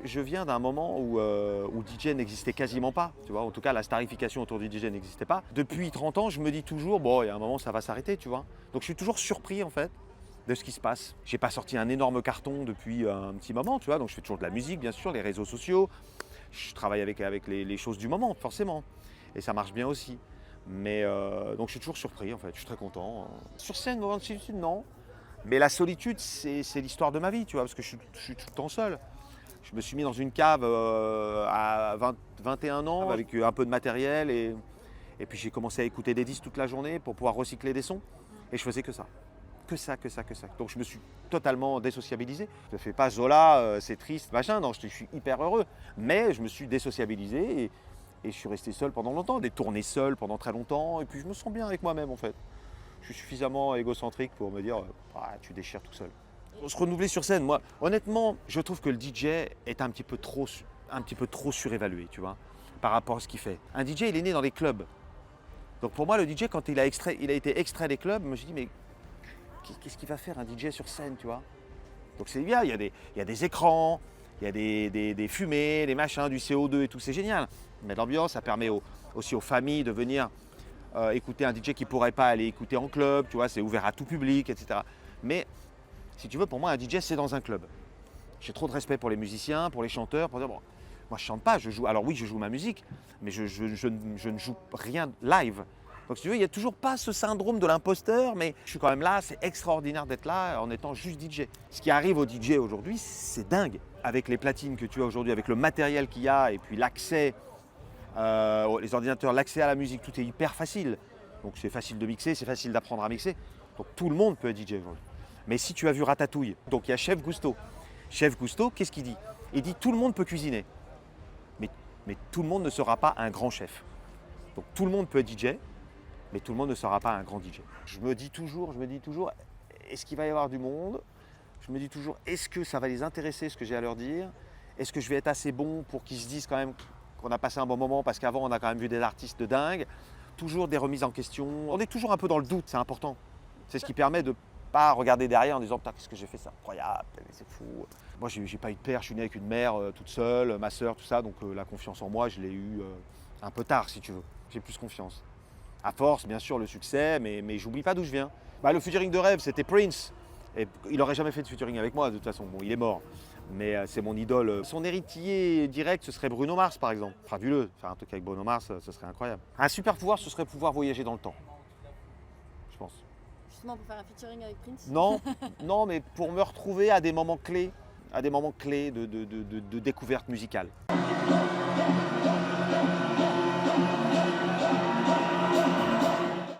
je viens d'un moment où DJ n'existait quasiment pas. Tu vois, en tout cas, la starification autour du DJ n'existait pas. Depuis 30 ans, je me dis toujours, bon, il y a un moment, ça va s'arrêter, tu vois. Donc je suis toujours surpris, en fait, de ce qui se passe. J'ai pas sorti un énorme carton depuis un petit moment, tu vois. Donc je fais toujours de la musique, bien sûr, les réseaux sociaux. Je travaille avec les choses du moment, forcément. Et ça marche bien aussi. Mais donc je suis toujours surpris, en fait. Je suis très content. Sur scène, moment de solitude, non. Mais la solitude, c'est l'histoire de ma vie, tu vois, parce que je suis tout le temps seul. Je me suis mis dans une cave à 21 ans avec un peu de matériel et puis j'ai commencé à écouter des disques toute la journée pour pouvoir recycler des sons. Et je faisais que ça. Que ça. Donc je me suis totalement désociabilisé. Je ne fais pas Zola, c'est triste, machin. Non, je suis hyper heureux. Mais je me suis désociabilisé et je suis resté seul pendant longtemps. Des tournées seul pendant très longtemps. Et puis je me sens bien avec moi-même en fait. Je suis suffisamment égocentrique pour me dire tu déchires tout seul. Se renouveler sur scène, moi, honnêtement, je trouve que le DJ est un petit peu trop surévalué, tu vois, par rapport à ce qu'il fait. Un DJ, il est né dans les clubs. Donc pour moi, le DJ, quand il a été extrait des clubs, je me suis dit, mais qu'est-ce qu'il va faire un DJ sur scène, tu vois? Donc c'est bien, il y a des écrans, il y a des fumées, des machins, du CO2 et tout, c'est génial. Mais l'ambiance, ça permet aussi aux familles de venir écouter un DJ qui ne pourrait pas aller écouter en club, tu vois, c'est ouvert à tout public, etc. Mais si tu veux, pour moi, un DJ, c'est dans un club. J'ai trop de respect pour les musiciens, pour les chanteurs, pour dire, bon, moi je chante pas, je joue. Alors oui, je joue ma musique, mais je ne joue rien live. Donc si tu veux, il n'y a toujours pas ce syndrome de l'imposteur, mais je suis quand même là, c'est extraordinaire d'être là en étant juste DJ. Ce qui arrive au DJ aujourd'hui, c'est dingue. Avec les platines que tu as aujourd'hui, avec le matériel qu'il y a, et puis l'accès, les ordinateurs, l'accès à la musique, tout est hyper facile. Donc c'est facile de mixer, c'est facile d'apprendre à mixer. Donc tout le monde peut être DJ aujourd'hui. Mais si tu as vu Ratatouille, donc il y a Chef Gusto. Chef Gusto, qu'est-ce qu'il dit? Il dit tout le monde peut cuisiner, mais tout le monde ne sera pas un grand chef. Donc tout le monde peut être DJ, mais tout le monde ne sera pas un grand DJ. Je me dis toujours, est-ce qu'il va y avoir du monde? Je me dis toujours, est-ce que ça va les intéresser ce que j'ai à leur dire? Est-ce que je vais être assez bon pour qu'ils se disent quand même qu'on a passé un bon moment? Parce qu'avant, on a quand même vu des artistes de dingue. Toujours des remises en question. On est toujours un peu dans le doute, c'est important. C'est ce qui permet de pas regarder derrière en disant putain qu'est-ce que j'ai fait, c'est incroyable, c'est fou. Moi j'ai pas eu de père, je suis né avec une mère toute seule, ma soeur, tout ça, donc la confiance en moi je l'ai eu un peu tard si tu veux. J'ai plus confiance. À force bien sûr le succès, mais j'oublie pas d'où je viens. Le featuring de rêve c'était Prince. Et il aurait jamais fait de featuring avec moi de toute façon, bon il est mort. Mais c'est mon idole. Son héritier direct ce serait Bruno Mars par exemple. Fabuleux, faire un truc avec Bruno Mars ce serait incroyable. Un super pouvoir ce serait pouvoir voyager dans le temps. Je pense. Justement pour faire un featuring avec Prince? Non, mais pour me retrouver à des moments clés, de découverte musicale.